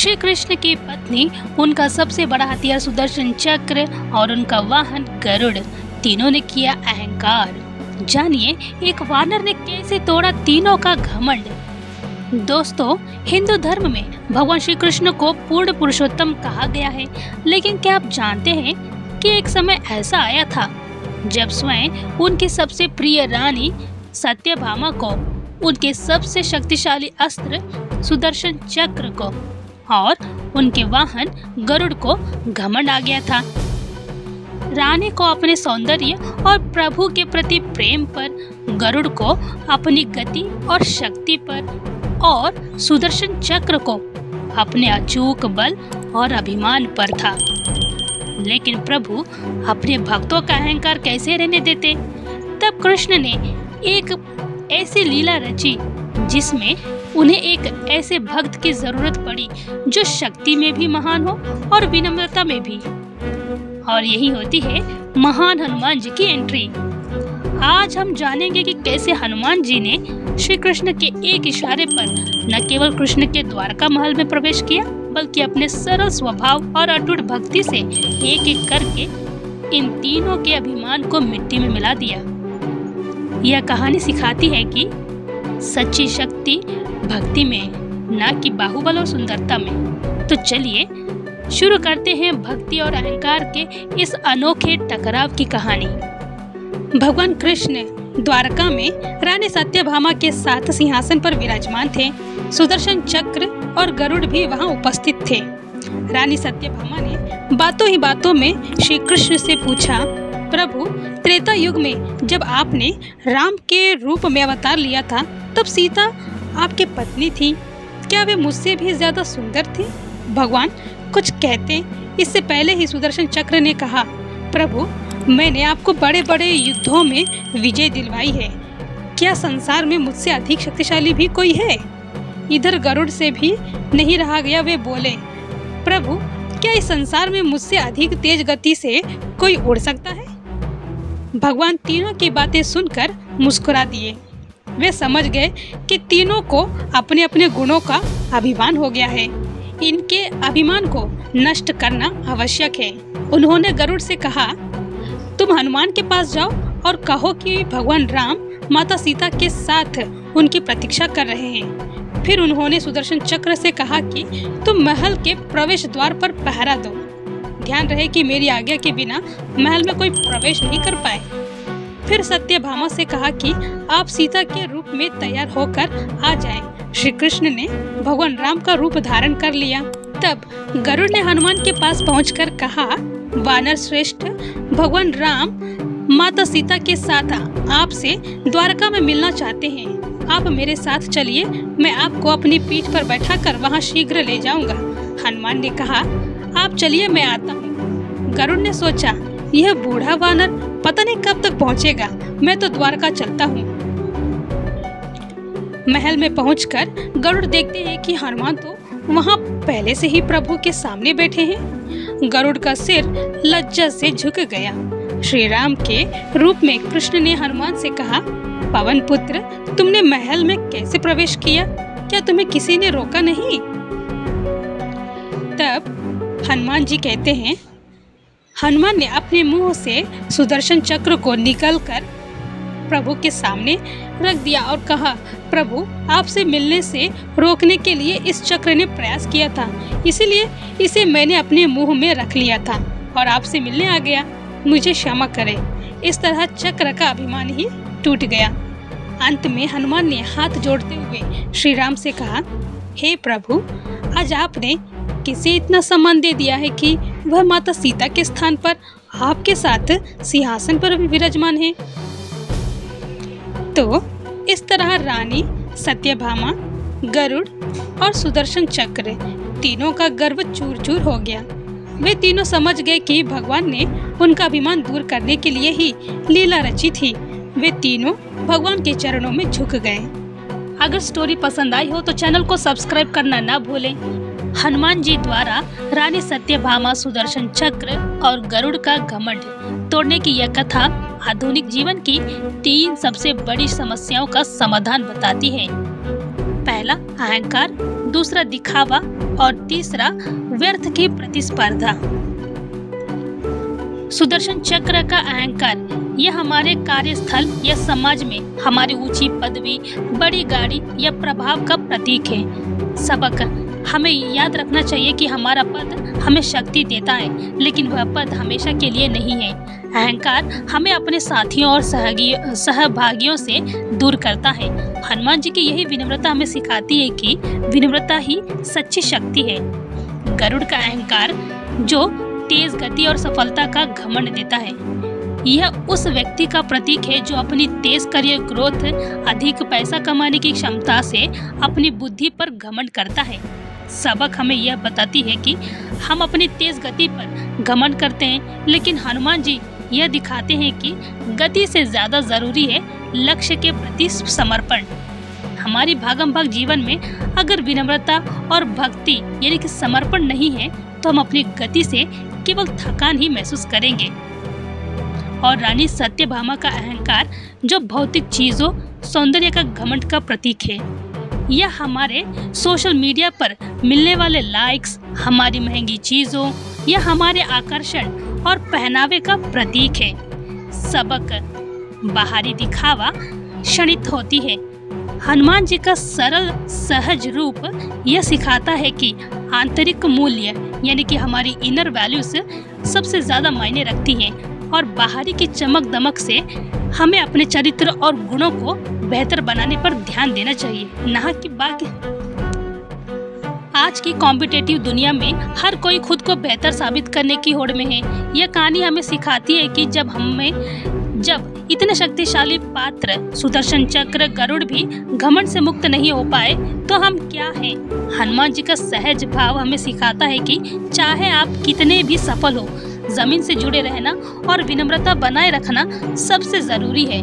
श्री कृष्ण की पत्नी, उनका सबसे बड़ा हथियार सुदर्शन चक्र और उनका वाहन गरुड़, तीनों ने किया अहंकार। जानिए एक वानर ने कैसे तोड़ा तीनों का घमंड। दोस्तों, हिंदू धर्म में भगवान श्री कृष्ण को पूर्ण पुरुषोत्तम कहा गया है, लेकिन क्या आप जानते हैं कि एक समय ऐसा आया था जब स्वयं उनकी सबसे प्रिय रानी सत्यभामा को उनके सबसे शक्तिशाली अस्त्र सुदर्शन चक्र को और उनके वाहन गरुड़ को घमंड आ गया था। रानी को अपने सौंदर्य और प्रभु के प्रति प्रेम पर, गरुड़ को अपनी गति और शक्ति पर और सुदर्शन चक्र को अपने अचूक बल और अभिमान पर था। लेकिन प्रभु अपने भक्तों का अहंकार कैसे रहने देते? तब कृष्ण ने एक ऐसी लीला रची जिसमें उन्हें एक ऐसे भक्त की जरूरत पड़ी जो शक्ति में भी महान हो और विनम्रता में भी। और यही होती है महान हनुमान जी की एंट्री। आज हम जानेंगे कि कैसे हनुमान जी ने श्री कृष्ण के एक इशारे पर न केवल कृष्ण के द्वारका महल में प्रवेश किया, बल्कि अपने सरल स्वभाव और अटूट भक्ति से एक एक करके इन तीनों के अभिमान को मिट्टी में मिला दिया। यह कहानी सिखाती है कि सच्ची शक्ति भक्ति में, न कि बाहुबल और सुंदरता में। तो चलिए शुरू करते हैं भक्ति और अहंकार के इस अनोखे टकराव की कहानी। भगवान कृष्ण द्वारका में रानी सत्यभामा के साथ सिंहासन पर विराजमान थे। सुदर्शन चक्र और गरुड़ भी वहां उपस्थित थे। रानी सत्यभामा ने बातों ही बातों में श्री कृष्ण से पूछा, प्रभु, त्रेता युग में जब आपने राम के रूप में अवतार लिया था, तब सीता आपकी पत्नी थी। क्या वे मुझसे भी ज्यादा सुंदर थी? भगवान कुछ कहते इससे पहले ही सुदर्शन चक्र ने कहा, प्रभु, मैंने आपको बड़े बड़े युद्धों में विजय दिलवाई है। क्या संसार में मुझसे अधिक शक्तिशाली भी कोई है? इधर गरुड़ से भी नहीं रहा गया, वे बोले, प्रभु, क्या इस संसार में मुझसे अधिक तेज गति से कोई उड़ सकता है? भगवान तीनों की बातें सुनकर मुस्कुरा दिए। वे समझ गए कि तीनों को अपने अपने गुणों का अभिमान हो गया है। इनके अभिमान को नष्ट करना आवश्यक है। उन्होंने गरुड़ से कहा, तुम हनुमान के पास जाओ और कहो कि भगवान राम माता सीता के साथ उनकी प्रतीक्षा कर रहे हैं। फिर उन्होंने सुदर्शन चक्र से कहा कि तुम महल के प्रवेश द्वार पर पहरा दो। ध्यान रहे कि मेरी आज्ञा के बिना महल में कोई प्रवेश नहीं कर पाए। फिर सत्यभामा से कहा कि आप सीता के रूप में तैयार होकर आ जाएं। श्री कृष्ण ने भगवान राम का रूप धारण कर लिया। तब गरुड़ ने हनुमान के पास पहुंचकर कहा, वानर श्रेष्ठ, भगवान राम माता सीता के साथ आपसे द्वारका में मिलना चाहते हैं। आप मेरे साथ चलिए, मैं आपको अपनी पीठ पर बैठाकर वहां शीघ्र ले जाऊंगा। हनुमान ने कहा, आप चलिए, मैं आता हूँ। गरुड़ ने सोचा, यह बूढ़ा वानर पता नहीं कब तक पहुँचेगा, मैं तो द्वारका चलता हूँ। महल में पहुंचकर गरुड़ देखते हैं कि हनुमान तो वहाँ पहले से ही प्रभु के सामने बैठे हैं। गरुड़ का सिर लज्जा से झुक गया। श्री राम के रूप में कृष्ण ने हनुमान से कहा, पवन पुत्र, तुमने महल में कैसे प्रवेश किया? क्या तुम्हें किसी ने रोका नहीं? तब हनुमान जी कहते हैं, हनुमान ने अपने मुंह से सुदर्शन चक्र को निकालकर प्रभु के सामने रख दिया और कहा, प्रभु, आपसे मिलने से रोकने के लिए इस चक्र ने प्रयास किया था, इसीलिए इसे मैंने अपने मुंह में रख लिया था और आपसे मिलने आ गया। मुझे क्षमा करें। इस तरह चक्र का अभिमान ही टूट गया। अंत में हनुमान ने हाथ जोड़ते हुए श्री राम से कहा, हे प्रभु, आज आपने किसे इतना सम्मान दे दिया है कि वह माता सीता के स्थान पर आपके साथ सिंहासन पर विराजमान है। तो इस तरह रानी सत्यभामा, गरुड़ और सुदर्शन चक्र तीनों का गर्व चूर चूर हो गया। वे तीनों समझ गए कि भगवान ने उनका अभिमान दूर करने के लिए ही लीला रची थी। वे तीनों भगवान के चरणों में झुक गए। अगर स्टोरी पसंद आई हो तो चैनल को सब्सक्राइब करना ना भूलें। हनुमान जी द्वारा रानी सत्यभामा, सुदर्शन चक्र और गरुड़ का घमंड तोड़ने की यह कथा आधुनिक जीवन की 3 सबसे बड़ी समस्याओं का समाधान बताती है। पहला, अहंकार, दूसरा दिखावा और तीसरा व्यर्थ की प्रतिस्पर्धा। सुदर्शन चक्र का अहंकार यह हमारे कार्यस्थल या समाज में हमारी ऊंची पदवी, बड़ी गाड़ी या प्रभाव का प्रतीक है। सबक हमें याद रखना चाहिए कि हमारा पद हमें शक्ति देता है, लेकिन वह पद हमेशा के लिए नहीं है। अहंकार हमें अपने साथियों और सहभागियों से दूर करता है। हनुमान जी की यही विनम्रता हमें सिखाती है कि विनम्रता ही सच्ची शक्ति है। गरुड़ का अहंकार जो तेज गति और सफलता का घमंड देता है, यह उस व्यक्ति का प्रतीक है जो अपनी तेज करियर ग्रोथ, अधिक पैसा कमाने की क्षमता से अपनी बुद्धि पर घमंड करता है। सबक हमें यह बताती है कि हम अपनी तेज गति पर घमंड करते हैं, लेकिन हनुमान जी यह दिखाते हैं कि गति से ज्यादा जरूरी है लक्ष्य के प्रति समर्पण। हमारी भागम भाग जीवन में अगर विनम्रता और भक्ति यानी कि समर्पण नहीं है तो हम अपनी गति से केवल थकान ही महसूस करेंगे। और रानी सत्यभामा का अहंकार जो भौतिक चीजों, सौंदर्य का घमंड का प्रतीक है। यह हमारे सोशल मीडिया पर मिलने वाले लाइक्स, हमारी महंगी चीजों या हमारे आकर्षण और पहनावे का प्रतीक है। सबक बाहरी दिखावा क्षणिक होती है। हनुमान जी का सरल सहज रूप यह सिखाता है कि आंतरिक मूल्य यानी कि हमारी इनर वैल्यूज सबसे ज्यादा मायने रखती है और बाहरी की चमक दमक से हमें अपने चरित्र और गुणों को बेहतर बनाने पर ध्यान देना चाहिए, ना कि बाकी। आज की कॉम्पिटिटिव दुनिया में हर कोई खुद को बेहतर साबित करने की होड़ में है। यह कहानी हमें सिखाती है कि जब इतने शक्तिशाली पात्र सुदर्शन चक्र गरुड़ भी घमंड से मुक्त नहीं हो पाए तो हम क्या हैं। हनुमान जी का सहज भाव हमें सिखाता है कि चाहे आप कितने भी सफल हो, जमीन से जुड़े रहना और विनम्रता बनाए रखना सबसे जरूरी है।